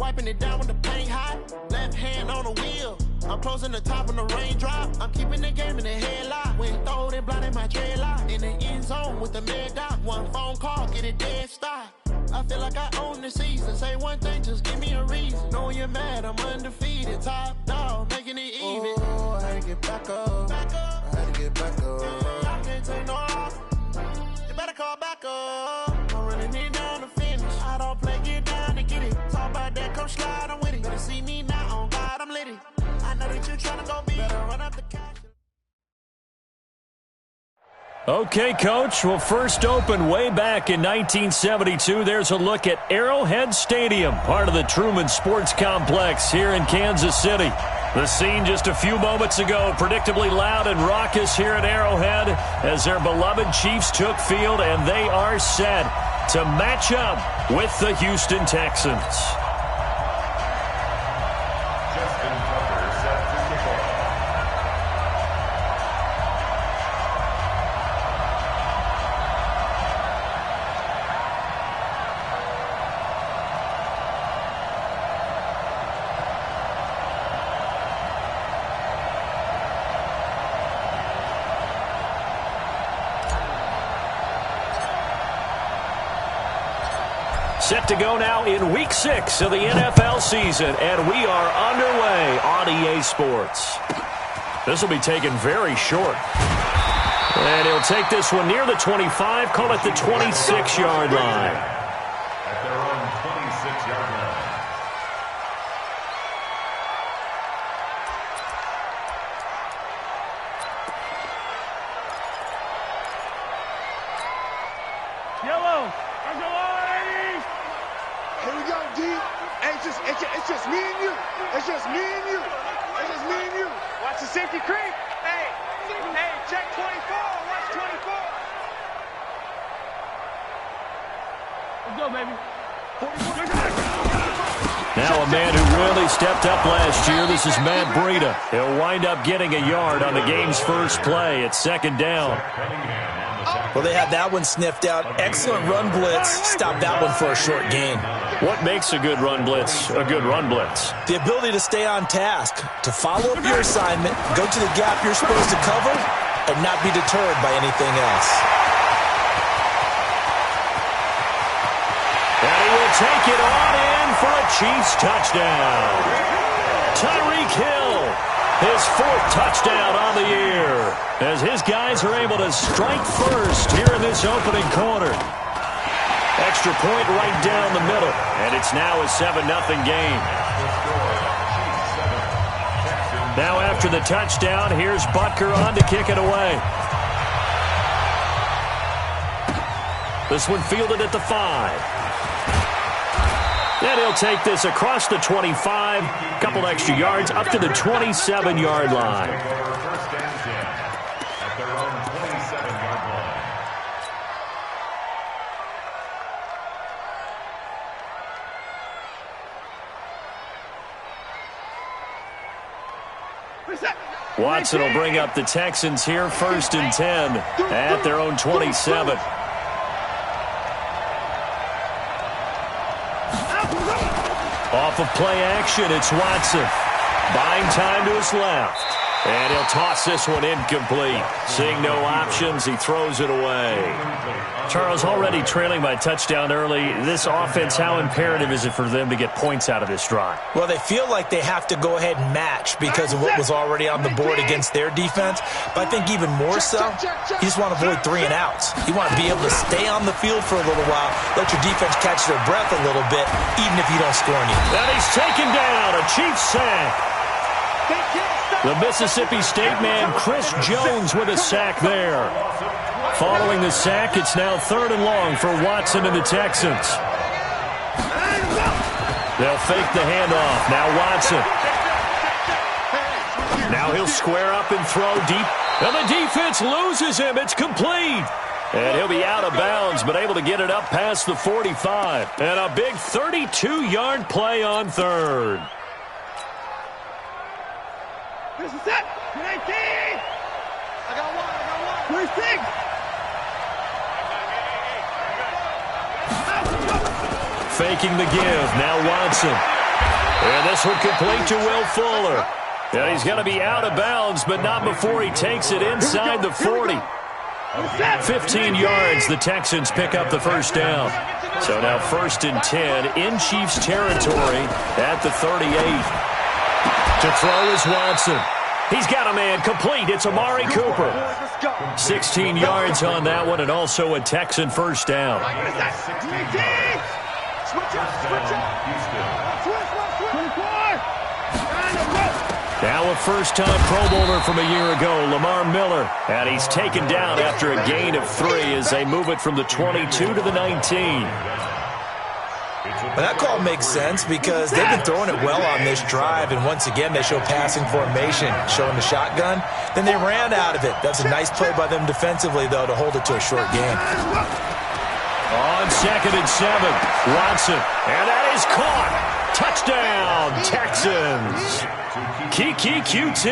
wiping it down when the paint hot. Left hand on the wheel. I'm closing the top on the raindrop. I'm keeping the game in the headlock. When throwed and blinded my dreadlock. In the end zone with the mad dot. One phone call, get it dead stop. I feel like I own the season. Say one thing, just give me a reason. Knowing you're mad, I'm undefeated. Top dog, making it even. Oh, I had to get back up. I had to get back up. I can't take no off. You better call back up. I'm running it down to finish. I don't play, get down to get it. Talk about that, come slide, I'm with it. Better see me now, on God, I'm lit it. I know that you're trying to go be. Better run up the cash. Okay, Coach. Well, first opened way back in 1972. There's a look at Arrowhead Stadium, part of the Truman Sports Complex here in Kansas City. The scene just a few moments ago, predictably loud and raucous here at Arrowhead as their beloved Chiefs took field, and they are set to match up with the Houston Texans. Set to go now in Week 6 of the NFL season, and we are underway on EA Sports. This will be taken very short. And he'll take this one near the 25, call it the 26-yard line. At their own 26-yard line. Yellow. Let's go, ladies. Here we go, D. Hey, it's just me and you. It's just me and you. It's just me and you. Watch the safety creep. Hey, check 24. Watch 24. Let's go, baby. Now a man who really stepped up last year. This is Matt Breida. He'll wind up getting a yard on the game's first play at second down. Well, they had that one sniffed out. Excellent run blitz. Stopped that one for a short gain. What makes a good run blitz a good run blitz? The ability to stay on task, to follow up your assignment, go to the gap you're supposed to cover, and not be deterred by anything else. And he will take it on in for a Chiefs touchdown. Tyreek Hill, his fourth touchdown on the year, as his guys are able to strike first here in this opening quarter. Extra point right down the middle, and it's now a 7-0 game. Now after the touchdown, here's Butker on to kick it away. This one fielded at the 5. And he'll take this across the 25, couple extra yards, up to the 27-yard line. At their own 27-yard line. Watson will bring up the Texans here, 1st and 10 at their own 27. Off of play action, it's Watson. Buying time to his left. And he'll toss this one incomplete. Seeing no options, he throws it away. Charles, already trailing by touchdown early. This offense, how imperative is it for them to get points out of this drive? Well, they feel like they have to go ahead and match because of what was already on the board against their defense. But I think even more so, you just want to avoid 3 and outs. You want to be able to stay on the field for a little while, let your defense catch their breath a little bit, even if you don't score anything. And he's taken down, a Chiefs sack. The Mississippi State man, Chris Jones, with a sack there. Following the sack, it's now 3rd and long for Watson and the Texans. They'll fake the handoff. Now Watson. Now he'll square up and throw deep. And the defense loses him. It's complete. And he'll be out of bounds, but able to get it up past the 45. And a big 32-yard play on 3rd. This is it. 19. I got one. 26. Faking the give. Now Watson. And this one complete to Will Fuller. And he's going to be out of bounds, but not before he takes it inside the 40. 15 yards, the Texans pick up the first down. So now 1st and 10 in Chiefs territory at the 38. To throw is Watson. He's got a man complete. It's Amari Cooper. 16 yards on that one, and also a Texan first down. Now a first-time Pro Bowler from a year ago, Lamar Miller. And he's taken down after a gain of 3 as they move it from the 22 to the 19. Well, that call makes sense because they've been throwing it well on this drive, and once again they show passing formation, showing the shotgun. Then they ran out of it. That's a nice play by them defensively, though, to hold it to a short game. On 2nd and 7, Watson, and that is caught. Touchdown, Texans. Kiki QT,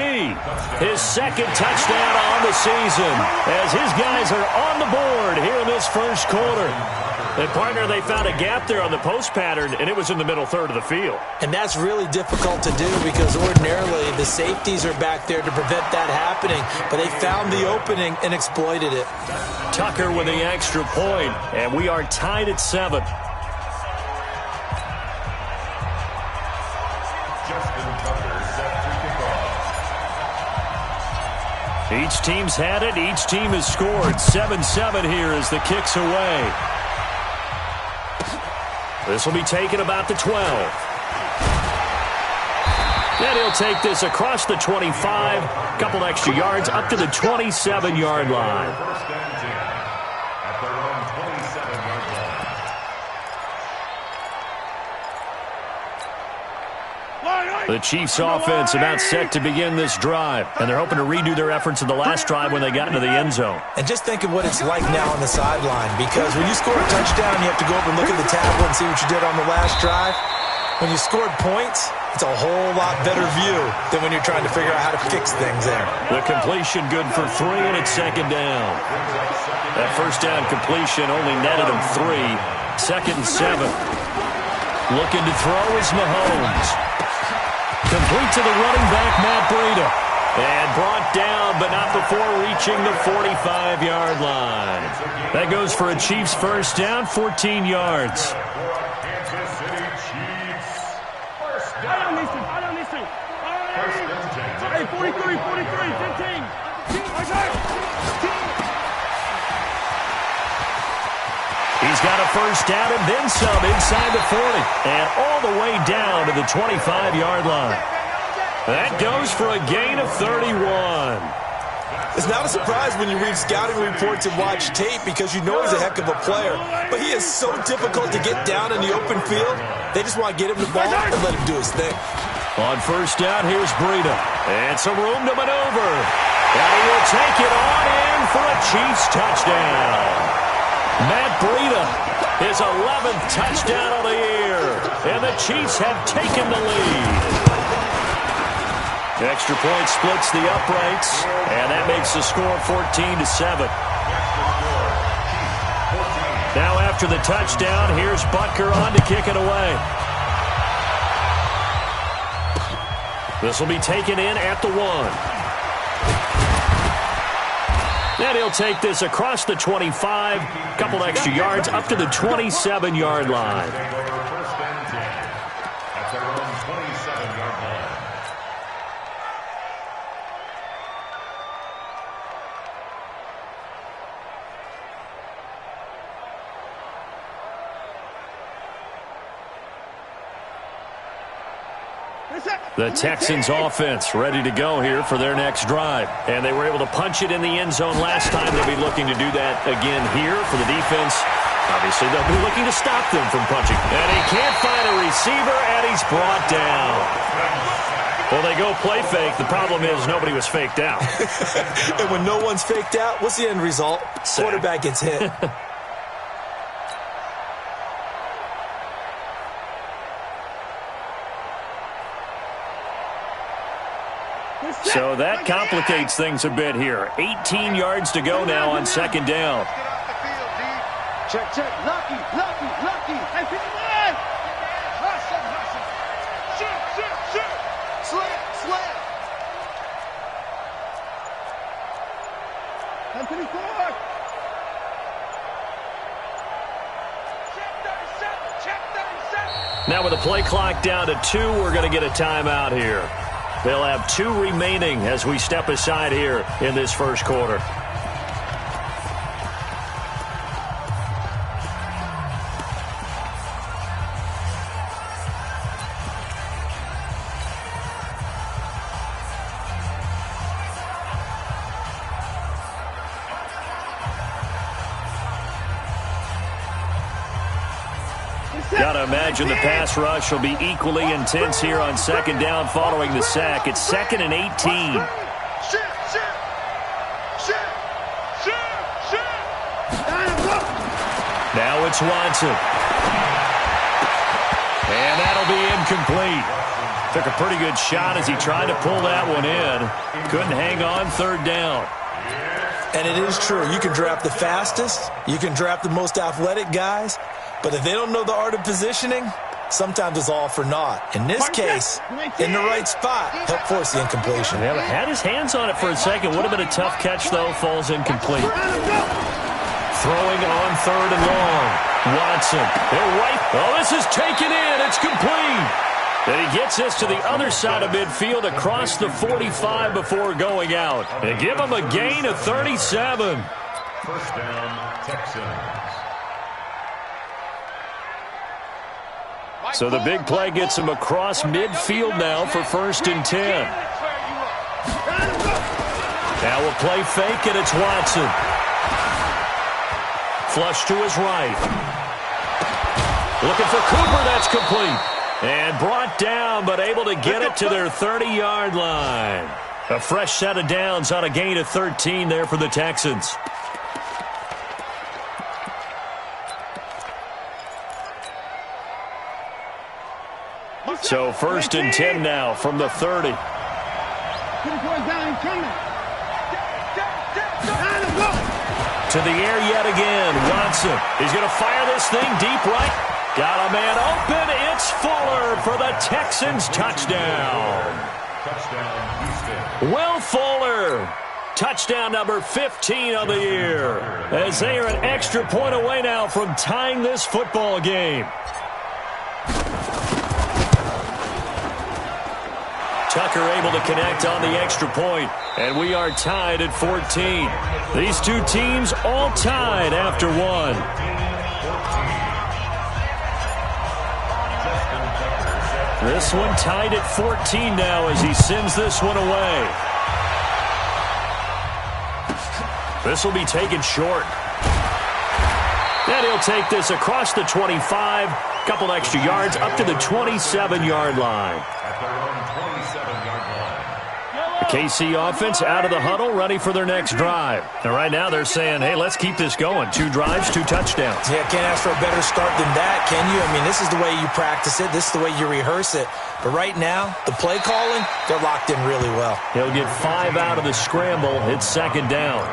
his 2nd touchdown on the season as his guys are on the board here in this first quarter. And, partner, they found a gap there on the post pattern, and it was in the middle third of the field. And that's really difficult to do because ordinarily the safeties are back there to prevent that happening, but they found the opening and exploited it. Tucker with the extra point, and we are tied at 7. Each team's had it. Each team has scored. 7-7 here as the kick's away. This will be taken about the 12. And he'll take this across the 25. Couple extra yards up to the 27-yard line. First and 10 at their own 27-yard line. The Chiefs offense about set to begin this drive, and they're hoping to redo their efforts in the last drive when they got into the end zone. And just think of what it's like now on the sideline, because when you score a touchdown, you have to go over and look at the tablet and see what you did on the last drive. When you scored points, it's a whole lot better view than when you're trying to figure out how to fix things there. The completion good for 3, and it's 2nd down. That first down completion only netted him 3. 2nd and 7. Looking to throw is Mahomes. Complete to the running back, Matt Breida. And brought down, but not before reaching the 45-yard line. That goes for a Chiefs first down, 14 yards. Kansas City Chiefs. First down. Hey, 43, 15. He's got a first down and then some inside the 40. And all the way down to the 25-yard line. That goes for a gain of 31. It's not a surprise when you read scouting reports and watch tape because you know he's a heck of a player. But he is so difficult to get down in the open field. They just want to get him the ball and let him do his thing. On first down, here's Breida. And some room to maneuver. And he will take it on in for a Chiefs touchdown. Matt Breida, his 11th touchdown of the year. And the Chiefs have taken the lead. Extra point splits the uprights, and that makes the score 14-7. Now after the touchdown, here's Butker on to kick it away. This will be taken in at the 1. And he'll take this across the 25, couple extra yards up to the 27-yard line. First and 10 at their own 27-yard line. The Texans offense ready to go here for their next drive. And they were able to punch it in the end zone last time. They'll be looking to do that again here for the defense. Obviously, they'll be looking to stop them from punching. And he can't find a receiver, and he's brought down. Well, they go play fake. The problem is nobody was faked out. And when no one's faked out, what's the end result? Quarterback gets hit. So that complicates things a bit here. 18 yards to go now on second down. Check. Lucky. Hey, people, man! Hustle. Shoot. Now with the play clock down to 2, we're going to get a timeout here. They'll have 2 remaining as we step aside here in this first quarter. Got to imagine the pass rush will be equally intense here on second down following the sack. It's 2nd and 18. Now it's Watson. And that'll be incomplete. Took a pretty good shot as he tried to pull that one in. Couldn't hang on 3rd down. And it is true. You can draft the fastest. You can draft the most athletic guys. But if they don't know the art of positioning, sometimes it's all for naught. In this case, in the right spot, helped force the incompletion. Yeah, had his hands on it for a second. Would have been a tough catch, though. Falls incomplete. Throwing on 3rd and long. Watson. They're right. Oh, this is taken in. It's complete. And he gets this to the other side of midfield across the 45 before going out. And give him a gain of 37. First down, Texans. So the big play gets him across midfield now for 1st and 10. Now a play fake, and it's Watson. Flush to his right. Looking for Cooper. That's complete. And brought down, but able to get it to their 30-yard line. A fresh set of downs on a gain of 13 there for the Texans. So 1st and 10 now from the 30. To the air yet again. Watson. He's going to fire this thing deep right. Got a man open. It's Fuller for the Texans touchdown. Touchdown, Houston. Will Fuller. Touchdown number 15 of the year. As they are an extra point away now from tying this football game. Tucker able to connect on the extra point, and we are tied at 14. These two teams all tied after 1. This one tied at 14 now as he sends this one away. This will be taken short. And he'll take this across the 25, couple extra yards up to the 27-yard line. The KC offense out of the huddle, ready for their next drive. And right now they're saying, hey, let's keep this going. 2 drives, 2 touchdowns. Yeah, can't ask for a better start than that, can you? I mean, this is the way you practice it. This is the way you rehearse it. But right now, the play calling, they're locked in really well. He'll get 5 out of the scramble. It's 2nd down.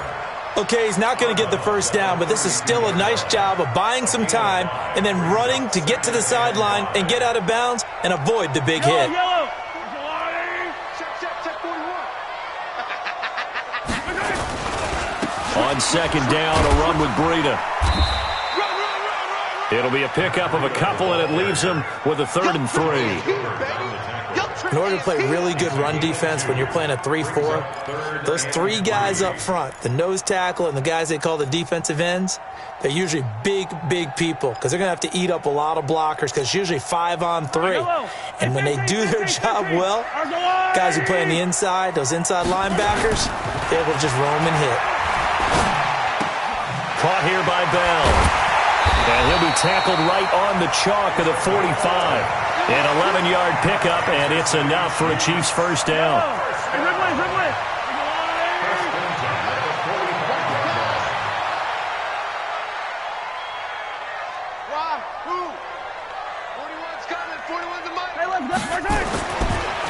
Okay, he's not going to get the first down, but this is still a nice job of buying some time and then running to get to the sideline and get out of bounds and avoid the big hit. On 2nd down, a run with Breida. It'll be a pickup of a couple, and it leaves him with a 3rd and 3. In order to play really good run defense when you're playing a 3-4, those 3 guys up front, the nose tackle and the guys they call the defensive ends, they're usually big, big people because they're going to have to eat up a lot of blockers because it's usually 5 on 3. And when they do their job well, guys who play on the inside, those inside linebackers, they're able to just roam and hit. Caught here by Bell. And he'll be tackled right on the chalk of the 45. An 11-yard pickup, and it's enough for a Chiefs first down.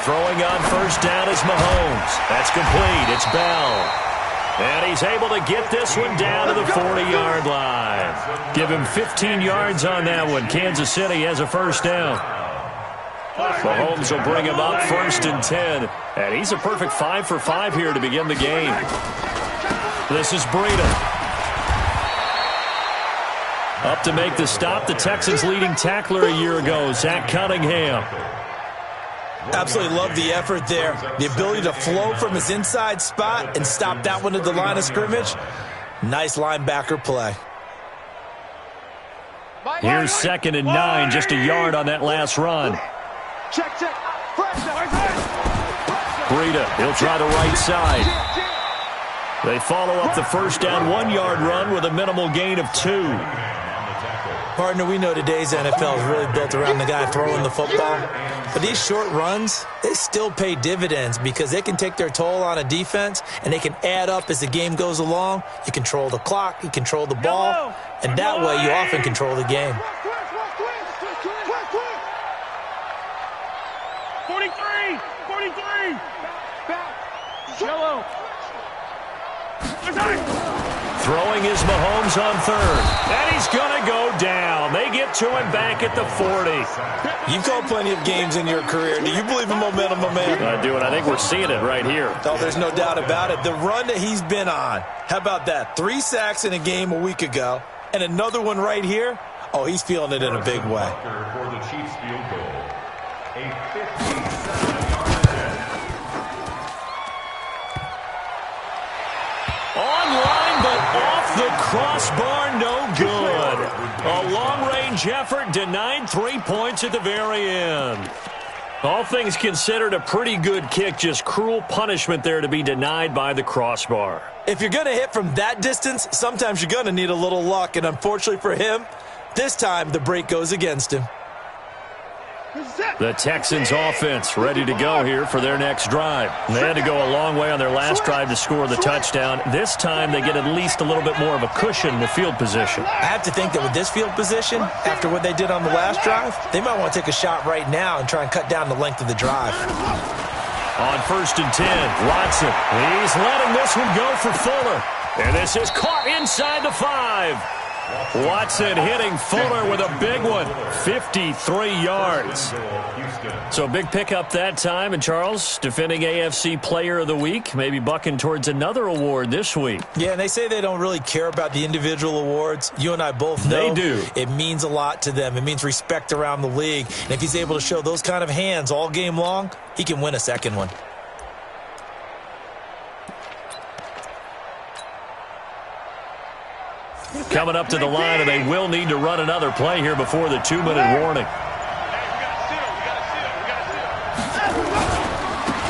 Throwing on first down is Mahomes. That's complete. It's Bell. And he's able to get this one down to the 40-yard line. Give him 15 yards on that one. Kansas City has a first down. Mahomes will bring him up 1st and 10. And he's a perfect 5 for 5 here to begin the game. This is Breida. Up to make the stop, the Texans' leading tackler a year ago, Zach Cunningham. Absolutely love the effort there. The ability to flow from his inside spot and stop that one at the line of scrimmage. Nice linebacker play. Here's 2nd and 9, just a yard on that last run. Check. Breida, he'll try the right side. They follow up the first down 1-yard run with a minimal gain of 2. Partner, we know today's NFL is really built around the guy throwing the football. But these short runs, they still pay dividends because they can take their toll on a defense and they can add up as the game goes along. You control the clock, you control the ball, and that way you often control the game. 43. Jello. Throwing is Mahomes on 3rd. And he's going to go down. They get to him back at the 40. You've called plenty of games in your career. Do you believe in momentum, my man? I do, and I think we're seeing it right here. Oh, there's no doubt about it. The run that he's been on. How about that? 3 sacks in a game a week ago, and another one right here. Oh, he's feeling it in a big way. For the Chiefs field goal, a 57-yard Online, but off the crossbar, no good. A long-range effort denied 3 points at the very end. All things considered, a pretty good kick, just cruel punishment there to be denied by the crossbar. If you're going to hit from that distance, sometimes you're going to need a little luck, and unfortunately for him, this time the break goes against him. The Texans offense ready to go here for their next drive. They had to go a long way on their last drive to score the touchdown. This time they get at least a little bit more of a cushion with field position. I have to think that with this field position, after what they did on the last drive, they might want to take a shot right now and try and cut down the length of the drive. On 1st and 10, Watson. He's letting this one go for Fuller. And this is caught inside the 5. Watson hitting Fuller with a big one, 53 yards. So big pickup that time. And Charles, defending AFC Player of the Week, maybe bucking towards another award this week. Yeah, and they say they don't really care about the individual awards. You and I both know they do. It means a lot to them. It means respect around the league. And if he's able to show those kind of hands all game long, he can win a second one. Coming up to the line, and they will need to run another play here before the 2-minute warning.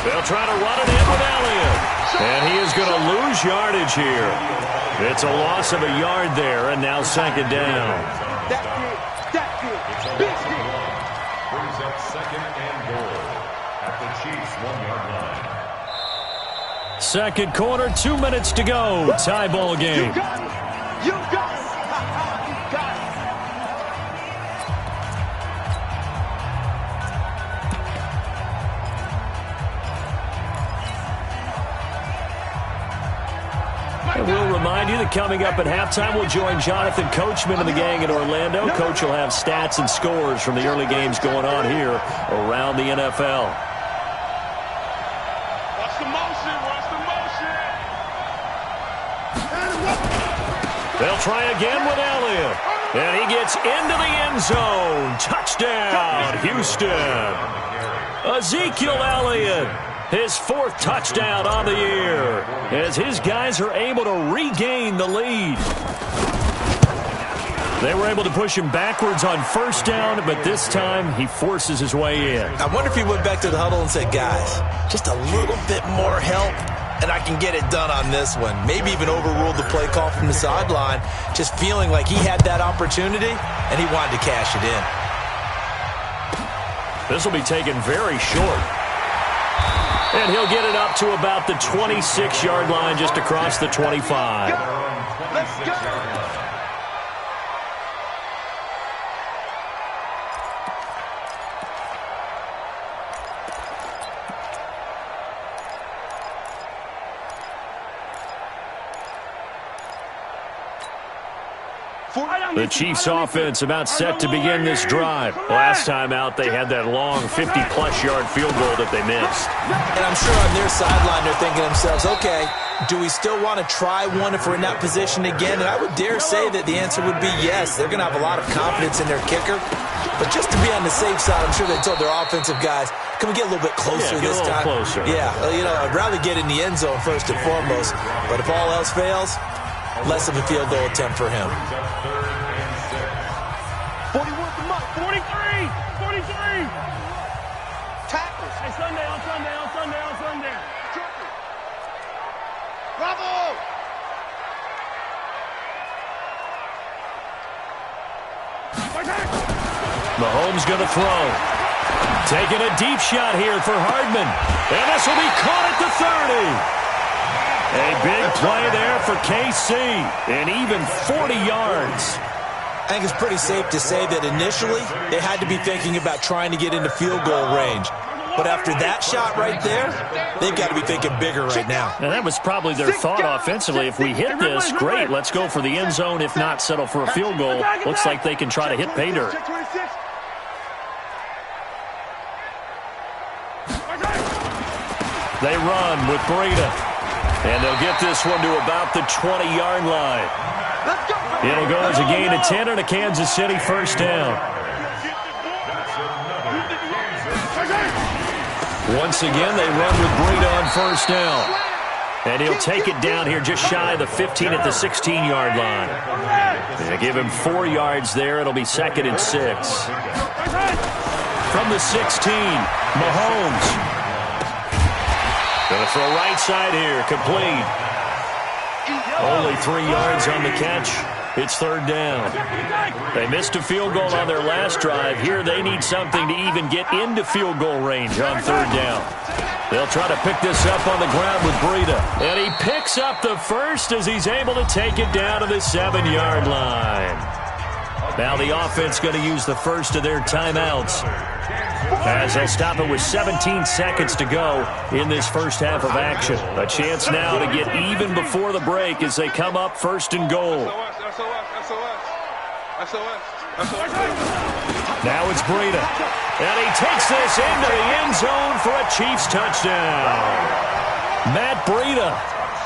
They'll try to run it in with Elliott. And he is going to lose yardage here. It's a loss of a yard there, and now 2nd down. brings up 2nd and goal at the Chiefs' 1-yard line. Second quarter, 2 minutes to go. Tie ball game. You got it. And we'll remind you that coming up at halftime, we'll join Jonathan Coachman and the gang in Orlando. Coach will have stats and scores from the early games going on here around the NFL. Watch the motion. They'll try again with Elliott. And he gets into the end zone. Touchdown, Houston. Ezekiel Elliott, his 4th touchdown on the year, as his guys are able to regain the lead. They were able to push him backwards on 1st down, but this time he forces his way in. I wonder if he went back to the huddle and said, guys, just a little bit more help, and I can get it done on this one. Maybe even overruled the play call from the sideline, just feeling like he had that opportunity, and he wanted to cash it in. This will be taken very short. And he'll get it up to about the 26-yard line, just across the 25. Let's go. The Chiefs offense about set to begin this drive. Last time out, they had that long 50-plus yard field goal that they missed. And I'm sure on their sideline they're thinking to themselves, okay, do we still want to try one if we're in that position again? And I would dare say that the answer would be yes. They're going to have a lot of confidence in their kicker. But just to be on the safe side, I'm sure they told their offensive guys, can we get a little bit closer this time? Closer. Yeah, I'd rather get in the end zone first and foremost. But if all else fails, less of a field goal attempt for him. 41 from up. 43. 43. Tackles. Hey, Sunday. Bravo. Mahomes going to throw. Taking a deep shot here for Hardman. And this will be caught at the 30. A big play there for KC. And even 40 yards. I think it's pretty safe to say that initially they had to be thinking about trying to get into field goal range. But after that shot right there, they've got to be thinking bigger right now. And that was probably their thought offensively. If we hit this, great. Let's go for the end zone. If not, settle for a field goal. Looks like they can try to hit pay dirt. They run with Breida. And they'll get this one to about the 20-yard line. It'll go as a gain of 10 and a Kansas City first down. Once again, they run with Breida on first down. And he'll take it down here just shy of the 15 at the 16-yard line. They give him 4 yards there. It'll be 2nd and 6. From the 16, Mahomes. Going to throw right side here, complete. Only 3 yards on the catch. It's 3rd down. They missed a field goal on their last drive. Here they need something to even get into field goal range on 3rd down. They'll try to pick this up on the ground with Breida. And he picks up the first as he's able to take it down to the 7-yard line. Now the offense going to use the first of their timeouts, as they'll stop it with 17 seconds to go in this first half of action. A chance now to get even before the break as they come up 1st and goal. Now it's Breida. And he takes this into the end zone for a Chiefs touchdown. Matt Breida,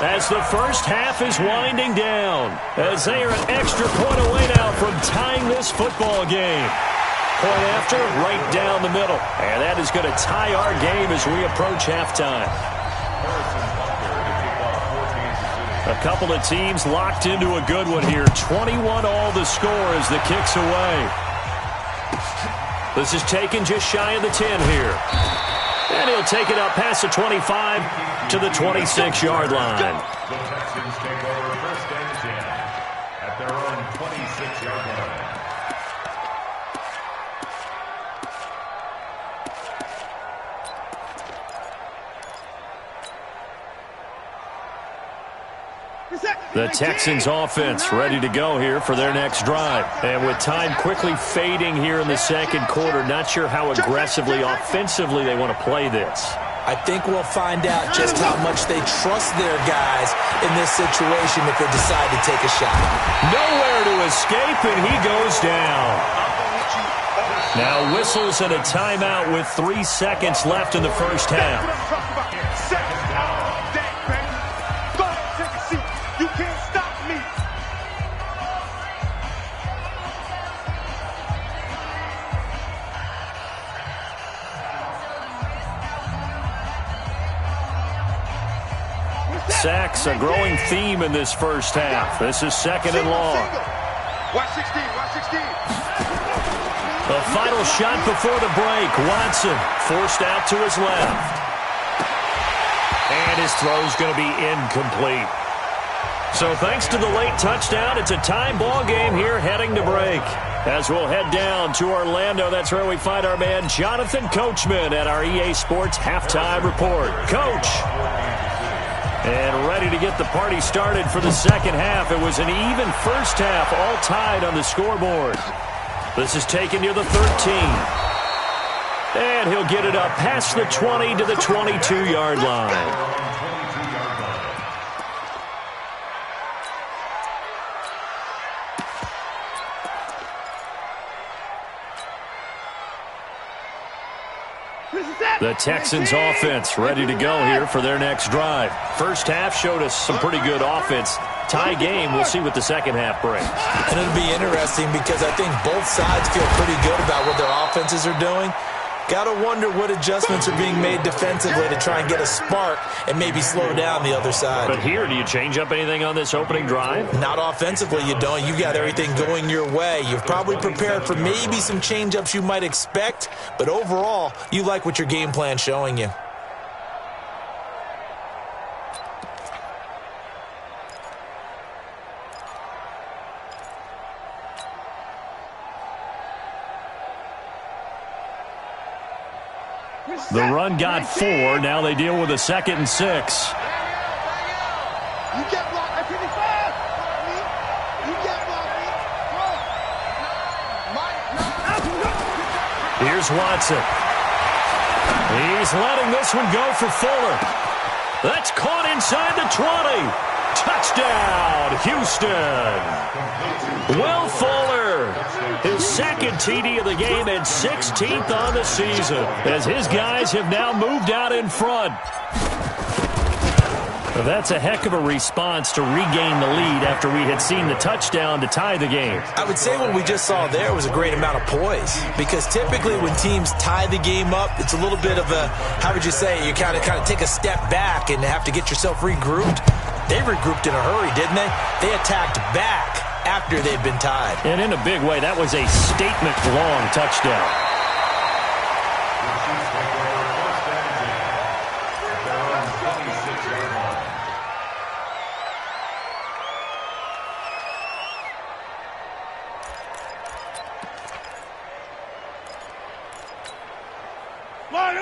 as the first half is winding down, as they are an extra point away now from tying this football game. Point after, right down the middle. And that is going to tie our game as we approach halftime. A couple of teams locked into a good one here. 21 all the score as the kick's away. This is taken just shy of the 10 here. And he'll take it up past the 25 to the 26-yard line. The Texans take over 1st and 10 at their own 26-yard line. The Texans offense ready to go here for their next drive. And with time quickly fading here in the 2nd quarter, not sure how aggressively, offensively they want to play this. I think we'll find out just how much they trust their guys in this situation if they decide to take a shot. Nowhere to escape, and he goes down. Now whistles and a timeout with 3 seconds left in the first half. Sacks, a growing theme in this first half. This is 2nd and long. Watch 16, watch 16. The final shot before the break. Watson forced out to his left. And his throw's going to be incomplete. So thanks to the late touchdown, it's a time ball game here heading to break. As we'll head down to Orlando, that's where we find our man Jonathan Coachman at our EA Sports Halftime Report. Coach. And ready to get the party started for the 2nd half. It was an even first half, all tied on the scoreboard. This is taken near the 13. And he'll get it up past the 20 to the 22-yard line. The Texans offense ready to go here for their next drive. First half showed us some pretty good offense. Tie game, we'll see what the second half brings. And it'll be interesting because I think both sides feel pretty good about what their offenses are doing. Got to wonder what adjustments are being made defensively to try and get a spark and maybe slow down the other side. But here, do you change up anything on this opening drive? Not offensively, you don't. You've got everything going your way. You've probably prepared for maybe some change-ups you might expect, but overall, you like what your game plan's showing you. The run got 4. Now they deal with a 2nd and 6. You get blocked at 55. You get blocked. Here's Watson. He's letting this one go for Fuller. That's caught inside the 20. Touchdown, Houston. Will Fuller, his 2nd TD of the game and 16th on the season, as his guys have now moved out in front. That's a heck of a response to regain the lead after we had seen the touchdown to tie the game. I would say what we just saw there was a great amount of poise, because typically when teams tie the game up, it's a little bit of a, how would you say, you kind of take a step back and have to get yourself regrouped. They regrouped in a hurry, didn't they? They attacked back after they'd been tied. And in a big way, that was a statement-long touchdown.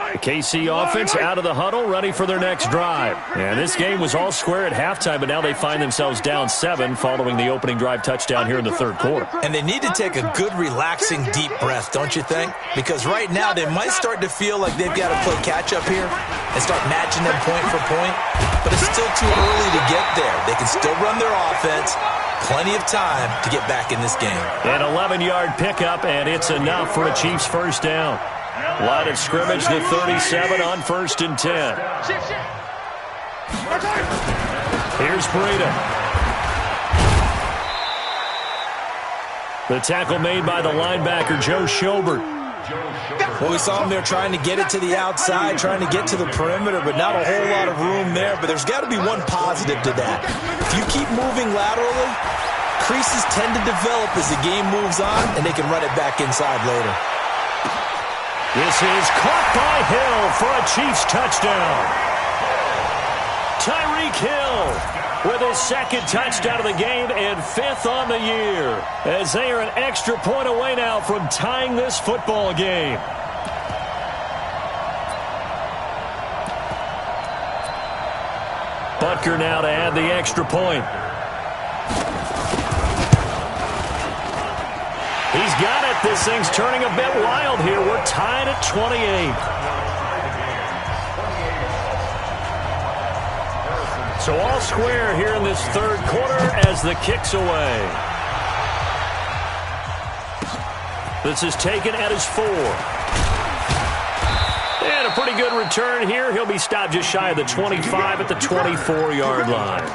The KC offense out of the huddle, ready for their next drive. And this game was all square at halftime, but now they find themselves down 7 following the opening drive touchdown here in the 3rd quarter. And they need to take a good, relaxing, deep breath, don't you think? Because right now they might start to feel like they've got to play catch-up here and start matching them point for point. But it's still too early to get there. They can still run their offense. Plenty of time to get back in this game. An 11-yard pickup, and it's enough for a Chiefs first down. Line of scrimmage, the 37 on 1st and 10. Here's Breida. The tackle made by the linebacker, Joe Schobert. Well, we saw him there trying to get it to the outside, trying to get to the perimeter, but not a whole lot of room there. But there's got to be one positive to that. If you keep moving laterally, creases tend to develop as the game moves on, and they can run it back inside later. This is caught by Hill for a Chiefs touchdown. Tyreek Hill with his 2nd touchdown of the game and 5th on the year, as they are an extra point away now from tying this football game. Butker now to add the extra point. He's got it. This thing's turning a bit wild here. We're tied at 28. So all square here in this 3rd quarter as the kick's away. This is taken at his 4. And a pretty good return here. He'll be stopped just shy of the 25 at the 24-yard line.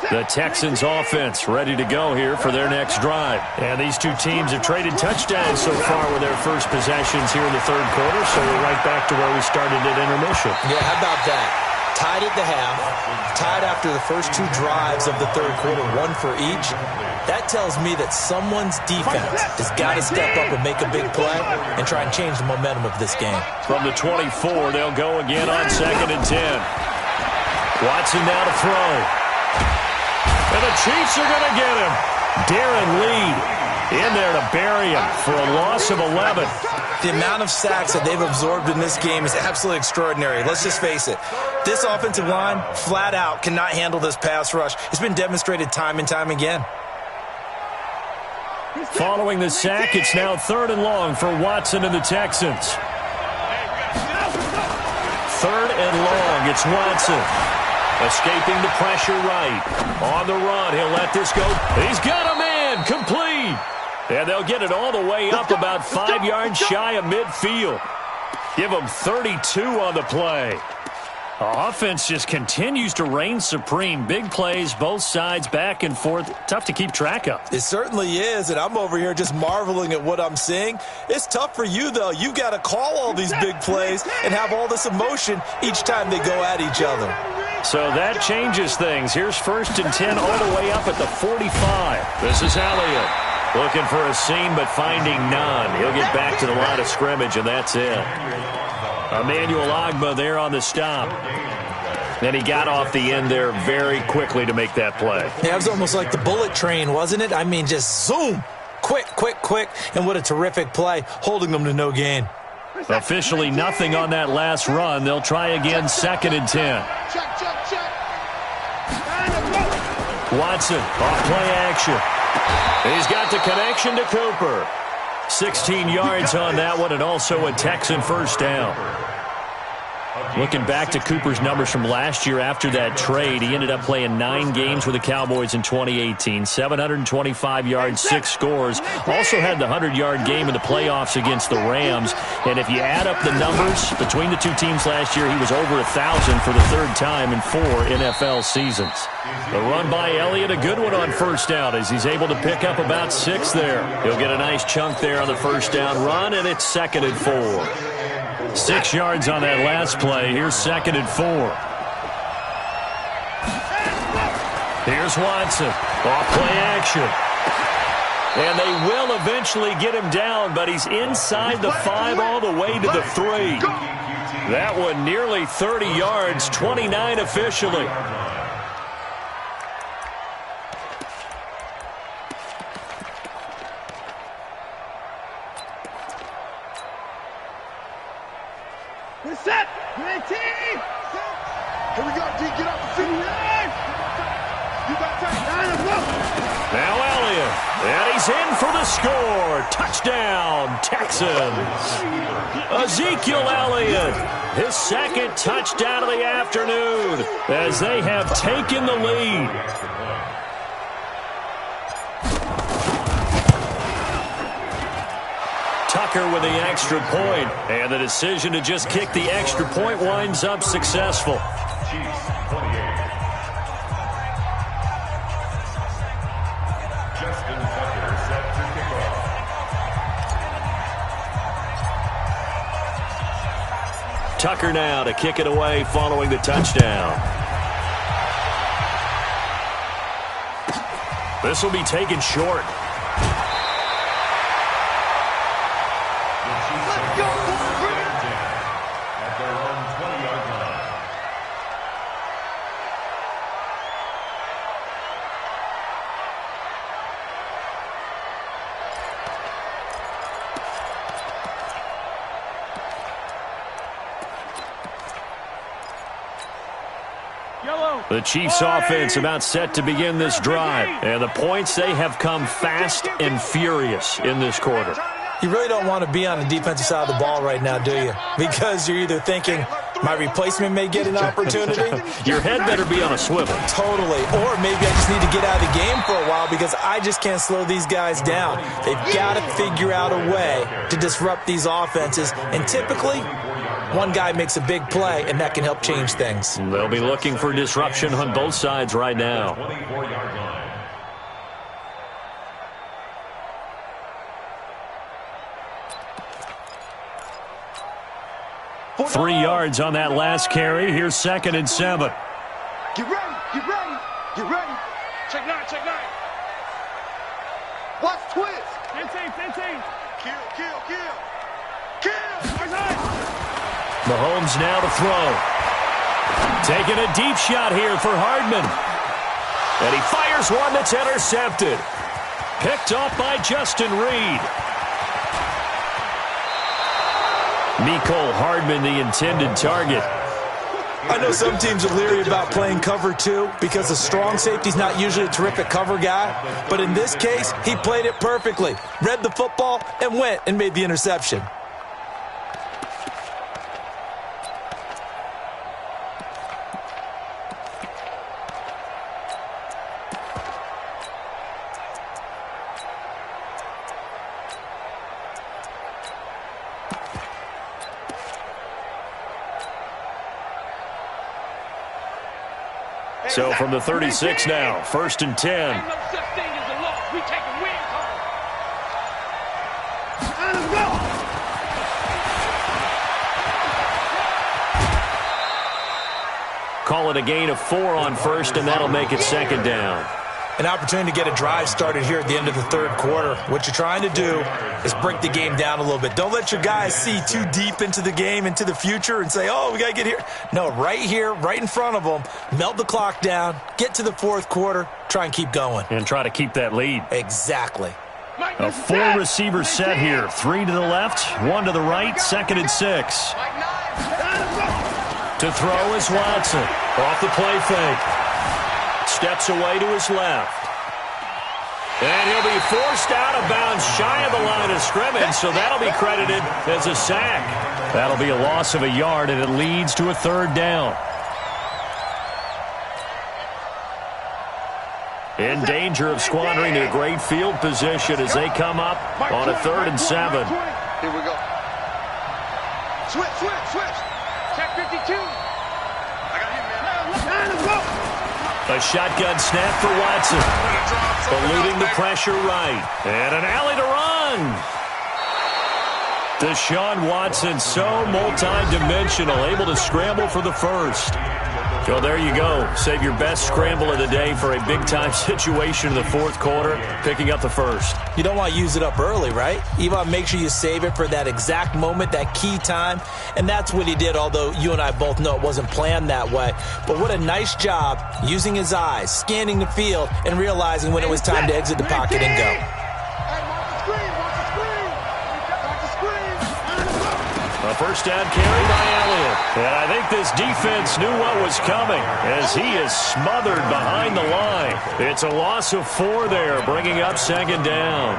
The Texans offense ready to go here for their next drive. And these two teams have traded touchdowns so far with their first possessions here in the 3rd quarter, so we're right back to where we started at intermission. Yeah, how about that? Tied at the half, tied after the first 2 drives of the 3rd quarter, 1 for each. That tells me that someone's defense has got to step up and make a big play and try and change the momentum of this game. From the 24, they'll go again on 2nd and 10. Watson now to throw. And the Chiefs are going to get him. Darren Lee in there to bury him for a loss of 11. The amount of sacks that they've absorbed in this game is absolutely extraordinary. Let's just face it. This offensive line, flat out, cannot handle this pass rush. It's been demonstrated time and time again. Following the sack, it's now 3rd and long for Watson and the Texans. 3rd and long, it's Watson. Escaping the pressure right. On the run, he'll let this go. He's got a man, complete. And they'll get it all the way up about 5 yards shy of midfield. Give them 32 on the play. Offense just continues to reign supreme. Big plays, both sides, back and forth. Tough to keep track of. It certainly is, and I'm over here just marveling at what I'm seeing. It's tough for you, though. You've got to call all these big plays and have all this emotion each time they go at each other. So that changes things. Here's 1st and 10 all the way up at the 45. This is Elliott. Looking for a seam, but finding none. He'll get back to the line of scrimmage, and that's it. Emmanuel Ogbah there on the stop. And he got off the end there very quickly to make that play. Yeah, it was almost like the bullet train, wasn't it? I mean, just zoom. Quick, quick, quick. And what a terrific play, holding them to no gain. Officially nothing on that last run. They'll try again, 2nd and 10. Watson, off play action. He's got the connection to Cooper. 16 yards on that one, and also a Texan first down. Looking back to Cooper's numbers from last year after that trade, he ended up playing 9 games with the Cowboys in 2018. 725 yards, 6 scores. Also had the 100-yard game in the playoffs against the Rams. And if you add up the numbers between the two teams last year, he was over 1,000 for the 3rd time in 4 NFL seasons. The run by Elliott, a good one on first down as he's able to pick up about 6 there. He'll get a nice chunk there on the first down run, and it's 2nd and 4. 6 yards on that last play. Here's 2nd and 4. Here's Watson. Off play action. And they will eventually get him down, but he's inside the 5 all the way to the 3. That one nearly 30 yards, 29 officially. Set! 19! Here we go, D. Get off the 59! You got time. 9 and 1. Now Elliott. And he's in for the score. Touchdown, Texans. Ezekiel Elliott. His 2nd touchdown of the afternoon as they have taken the lead. Tucker with the extra point, and the decision to just kick the extra point winds up successful. Chiefs 28. Justin Tucker set to kick off. Tucker now to kick it away following the touchdown. This will be taken short. The Chiefs offense about set to begin this drive. And the points, they have come fast and furious in this quarter. You really don't want to be on the defensive side of the ball right now, do you? Because you're either thinking, my replacement may get an opportunity. Your head better be on a swivel. Totally. Or maybe I just need to get out of the game for a while because I just can't slow these guys down. They've got to figure out a way to disrupt these offenses. And typically, one guy makes a big play, and that can help change things. They'll be looking for disruption on both sides right now. 24-yard line. 3 yards on that last carry. Here's 2nd and 7. Get ready, get ready, get ready. Check 9, check 9. Watch twist. 15. Kill. Mahomes now to throw. Taking a deep shot here for Hardman. And he fires one that's intercepted. Picked off by Justin Reed. Mecole Hardman, the intended target. I know some teams are leery about playing cover 2 because a strong safety's not usually a terrific cover guy. But in this case, he played it perfectly. Read the football and went and made the interception. So from the 36 now, 1st and 10. Ain't no such thing as a loss. We take a win call. Call it a gain of 4 on 1st, and that'll make it 2nd down. An opportunity to get a drive started here at the end of the 3rd quarter. What you're trying to do is break the game down a little bit. Don't let your guys see too deep into the game, into the future, and say, oh, we got to get here. No, right here, right in front of them, melt the clock down, get to the 4th quarter, try and keep going. And try to keep that lead. Exactly. A 4-receiver set here. 3 to the left, 1 to the right, 2nd and 6. To throw is Watson. Off the play fake. Steps away to his left. And he'll be forced out of bounds shy of the line of scrimmage, so that'll be credited as a sack. That'll be a loss of a yard, and it leads to a 3rd down. In danger of squandering their great field position as they come up on a 3rd and 7. Here we go. Switch. Check 52. I got him, man. A shotgun snap for Watson. Eluding the pressure right. And an alley to run. Deshaun Watson, so multi-dimensional, able to scramble for the 1st. So there you go. Save your best scramble of the day for a big-time situation in the 4th quarter, picking up the 1st. You don't want to use it up early, right? You want to make sure you save it for that exact moment, that key time. And that's what he did, although you and I both know it wasn't planned that way. But what a nice job using his eyes, scanning the field, and realizing when it was time to exit the pocket and go. A 1st down carry by Elliott. And I think this defense knew what was coming as he is smothered behind the line. It's a loss of 4 there, bringing up 2nd down.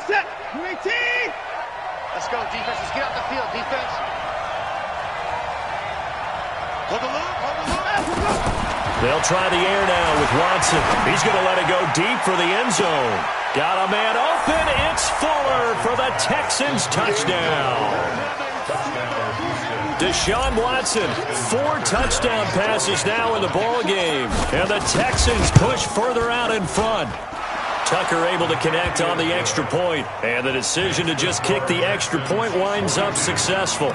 Set. 18. Let's go, defense. Let's get out the field, defense. Hold the loop. They'll try the air now with Watson. He's going to let it go deep for the end zone. Got a man open. It's Fuller for the Texans touchdown. Deshaun Watson, 4 touchdown passes now in the ball game. And the Texans push further out in front. Tucker able to connect on the extra point, and the decision to just kick the extra point winds up successful.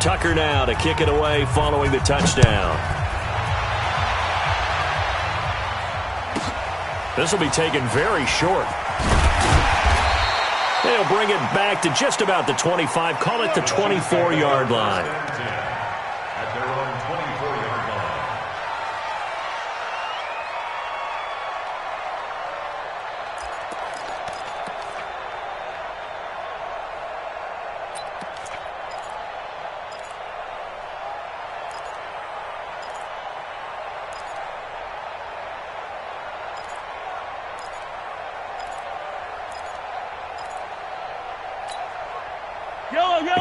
Tucker now to kick it away following the touchdown. This will be taken very short. They'll bring it back to just about the 25, call it the 24-yard line. At their own 24-yard line.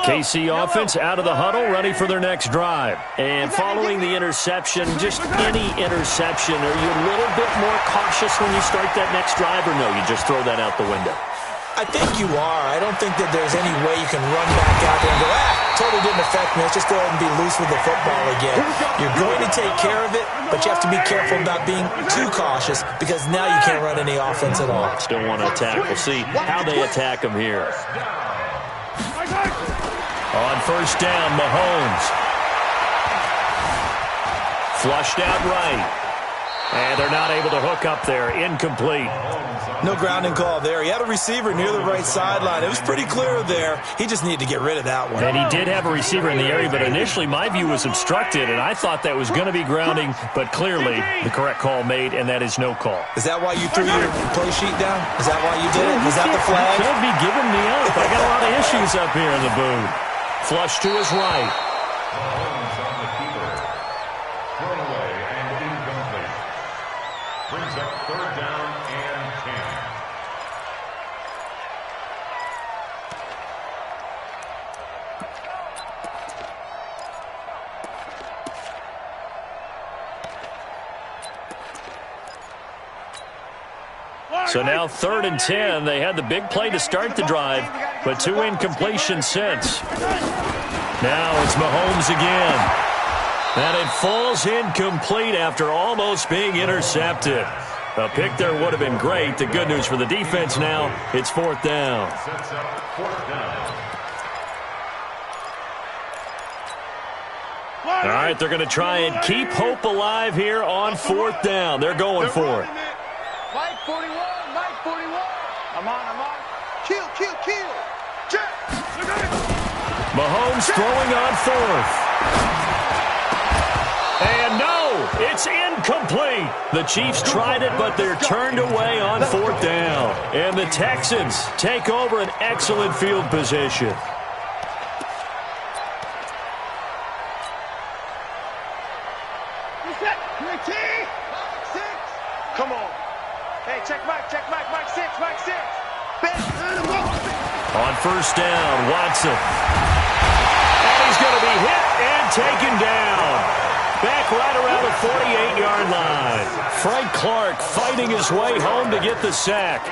KC offense out of the huddle, ready for their next drive. And following the interception, just any interception, are you a little bit more cautious when you start that next drive, or no, you just throw that out the window? I think you are. I don't think that there's any way you can run back out there and go, totally didn't affect me. Let's just go ahead and be loose with the football again. You're going to take care of it, but you have to be careful about being too cautious because now you can't run any offense at all. Still want to attack. We'll see how they attack them here. On 1st down, Mahomes. Flushed out right. And they're not able to hook up there. Incomplete. No grounding call there. He had a receiver near the right sideline. It was pretty clear there. He just needed to get rid of that one. And he did have a receiver in the area, but initially my view was obstructed, and I thought that was going to be grounding, but clearly the correct call made, and that is no call. Is that why you threw your play sheet down? Is that why you did it? Was that the flag? Could be giving me up. I got a lot of issues up here in the booth. Flush to his right. Mahomes on the keeper. Thrown away and incomplete. Brings up 3rd down and 10. So now 3rd and 10. They had the big play to start the drive, but 2 incompletions since. Now it's Mahomes again. And it falls incomplete after almost being intercepted. A pick there would have been great. The good news for the defense now, it's 4th down. All right, they're going to try and keep hope alive here on 4th down. They're going for it. Mike 41, Mike 41. I'm on. Kill. Check. Mahomes throwing on 4th. And no, it's incomplete. The Chiefs tried it, but they're turned away on 4th down. And the Texans take over an excellent field position. Come on. Hey, check Mike 6, Mike 6. On 1st down, Watson. And he's going to be hit and taken down. Back right around the 48-yard line. Frank Clark fighting his way home to get the sack.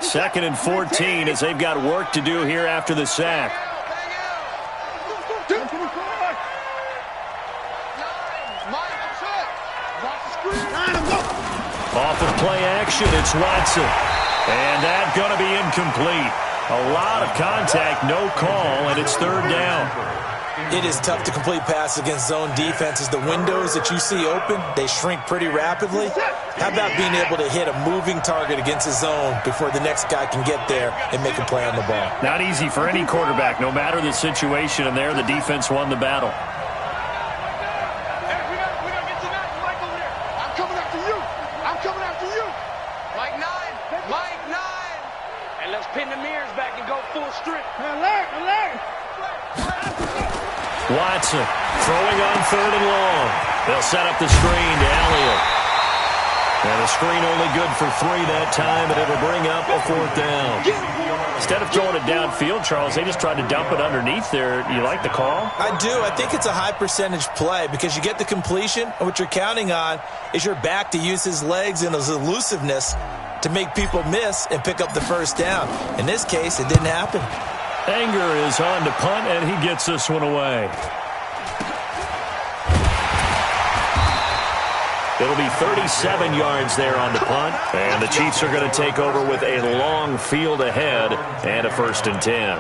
Second and 14 as they've got work to do here after the sack. Off of play action, it's Watson. And that's going to be incomplete. A lot of contact, no call, and it's 3rd down. It is tough to complete passes against zone defenses. The windows that you see open, they shrink pretty rapidly. How about being able to hit a moving target against a zone before the next guy can get there and make a play on the ball? Not easy for any quarterback, no matter the situation, and there the defense won the battle. Watson throwing on 3rd and long. They'll set up the screen to Elliott. And the screen only good for 3 that time, and it'll bring up a 4th down. Instead of throwing it downfield, Charles, they just tried to dump it underneath there. You like the call? I do. I think it's a high percentage play because you get the completion, and what you're counting on is your back to use his legs and his elusiveness to make people miss and pick up the 1st down. In this case, it didn't happen. Anger is on to punt, and he gets this one away. It'll be 37 yards there on the punt, and the Chiefs are going to take over with a long field ahead and a 1st and 10.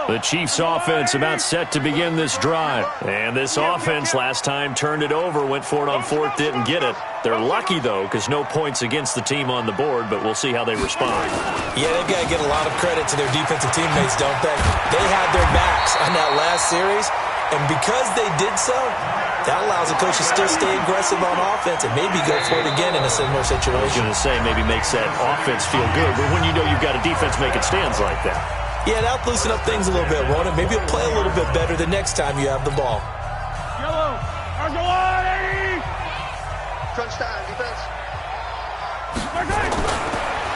The Chiefs offense about set to begin this drive. And this offense last time turned it over, went for it on 4th, didn't get it. They're lucky, though, because no points against the team on the board, but we'll see how they respond. Yeah, they've got to get a lot of credit to their defensive teammates, don't they? They had their backs on that last series, and because they did so, that allows the coach to still stay aggressive on offense and maybe go for it again in a similar situation. I was going to say maybe makes that offense feel good, but when you know you've got a defense making stands like that. Yeah, that'll loosen up things a little bit, won't it? Maybe you'll play a little bit better the next time you have the ball. Yellow. Crunch time, defense.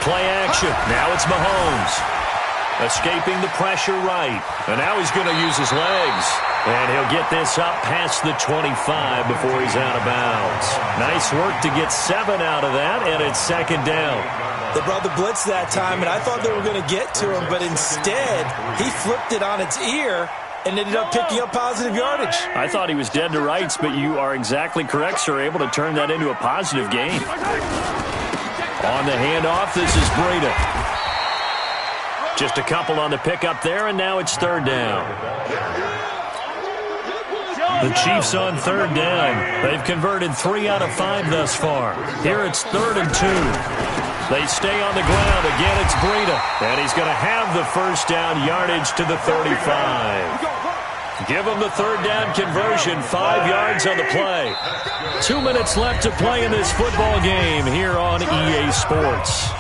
Play action. Now it's Mahomes. Escaping the pressure right. And now he's going to use his legs. And he'll get this up past the 25 before he's out of bounds. Nice work to get 7 out of that, and it's 2nd down. They brought the blitz that time, and I thought they were going to get to him, but instead, he flipped it on its ear and ended up picking up positive yardage. I thought he was dead to rights, but you are exactly correct, sir, able to turn that into a positive gain. On the handoff, this is Breida. Just a couple on the pickup there, and now it's 3rd down. The Chiefs on 3rd down. They've converted 3 out of 5 thus far. Here it's 3rd and 2. They stay on the ground. Again, it's Breida. And he's going to have the 1st down yardage to the 35. Give him the 3rd down conversion. 5 yards on the play. 2 minutes left to play in this football game here on EA Sports.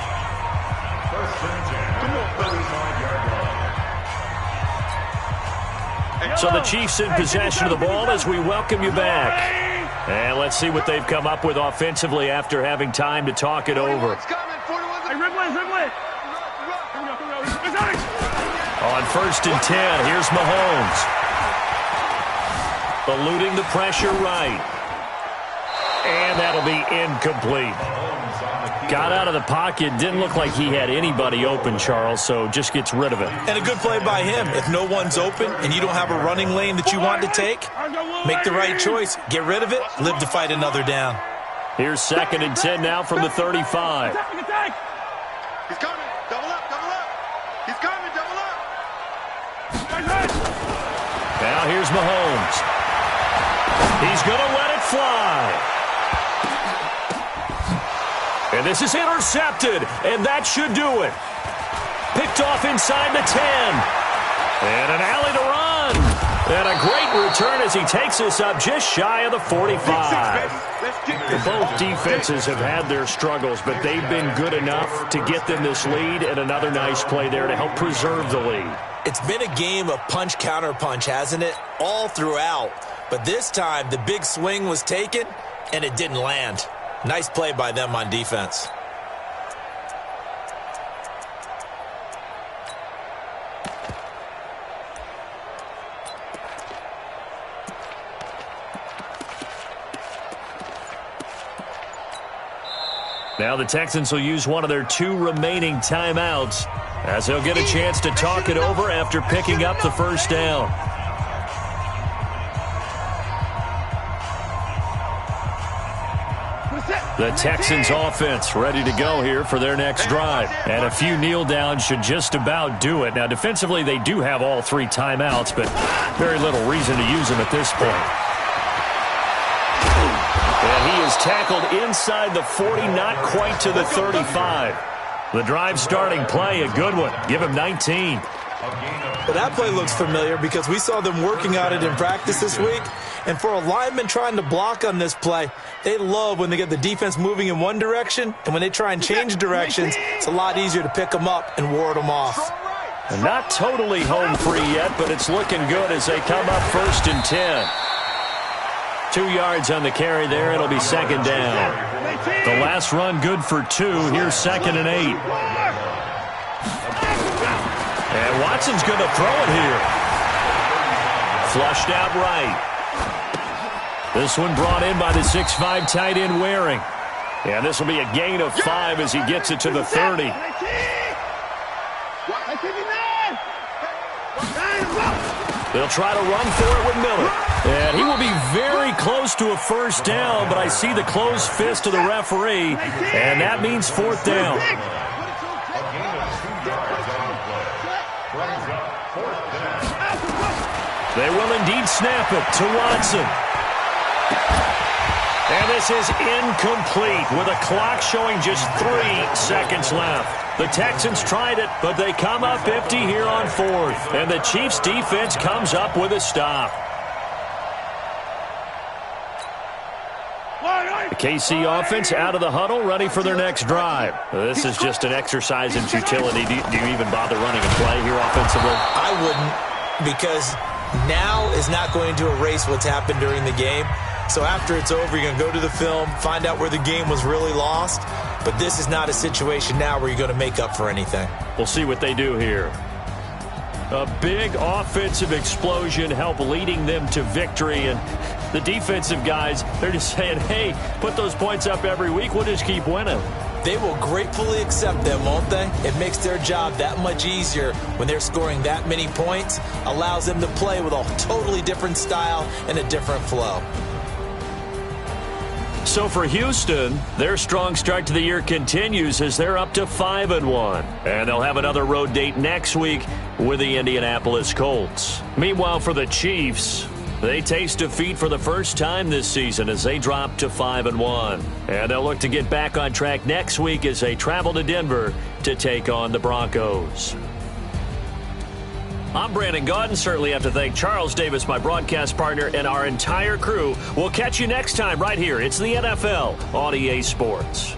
So the Chiefs in possession of the ball as we welcome you back. And let's see what they've come up with offensively after having time to talk it over. On 1st and 10, here's Mahomes. Eluding the pressure right. And that'll be incomplete. Got out of the pocket. Didn't look like he had anybody open, Charles, so just gets rid of it. And a good play by him. If no one's open and you don't have a running lane that you want to take, make the right choice. Get rid of it. Live to fight another down. Here's 2nd and 10 now from the 35. He's coming. Double up. He's coming. Double up. Now here's Mahomes. He's going to let it fly. And this is intercepted, and that should do it. Picked off inside the 10. And an alley to run. And a great return as he takes us up just shy of the 45. Both defenses have had their struggles, but they've been good enough to get them this lead, and another nice play there to help preserve the lead. It's been a game of punch-counter-punch, hasn't it? All throughout. But this time, the big swing was taken, and it didn't land. Nice play by them on defense. Now the Texans will use one of their 2 remaining timeouts as they'll get a chance to talk it over after picking up the first down. The Texans offense ready to go here for their next drive. And a few kneel downs should just about do it. Now defensively they do have all 3 timeouts, but very little reason to use them at this point. And he is tackled inside the 40, not quite to the 35. The drive starting play, a good one. Give him 19. Well, that play looks familiar because we saw them working on it in practice this week. And for a lineman trying to block on this play, they love when they get the defense moving in one direction, and when they try and change directions, it's a lot easier to pick them up and ward them off. And not totally home free yet, but it's looking good as they come up 1st and 10. 2 yards on the carry there. It'll be 2nd down. The last run good for 2. Here's 2nd and 8. And Watson's going to throw it here. Flushed out right. This one brought in by the 6'5" tight end Waring. And this will be a gain of 5 as he gets it to the 30. They'll try to run for it with Miller. And he will be very close to a first down, but I see the closed fist of the referee, and that means 4th down. They will indeed snap it to Watson. And this is incomplete with a clock showing just 3 seconds left. The Texans tried it, but they come up empty here on 4th. And the Chiefs defense comes up with a stop. The KC offense out of the huddle, ready for their next drive. This is just an exercise in futility. Do you even bother running a play here offensively? I wouldn't, because now is not going to erase what's happened during the game. So after it's over, you're going to go to the film, find out where the game was really lost. But this is not a situation now where you're going to make up for anything. We'll see what they do here. A big offensive explosion helped leading them to victory. And the defensive guys, they're just saying, hey, put those points up every week. We'll just keep winning. They will gratefully accept them, won't they? It makes their job that much easier when they're scoring that many points. Allows them to play with a totally different style and a different flow. So for Houston, their strong start to the year continues as they're up to 5-1. And they'll have another road date next week with the Indianapolis Colts. Meanwhile, for the Chiefs, they taste defeat for the first time this season as they drop to 5-1. And they'll look to get back on track next week as they travel to Denver to take on the Broncos. I'm Brandon Gaudin. Certainly have to thank Charles Davis, my broadcast partner, and our entire crew. We'll catch you next time right here. It's the NFL on EA Sports.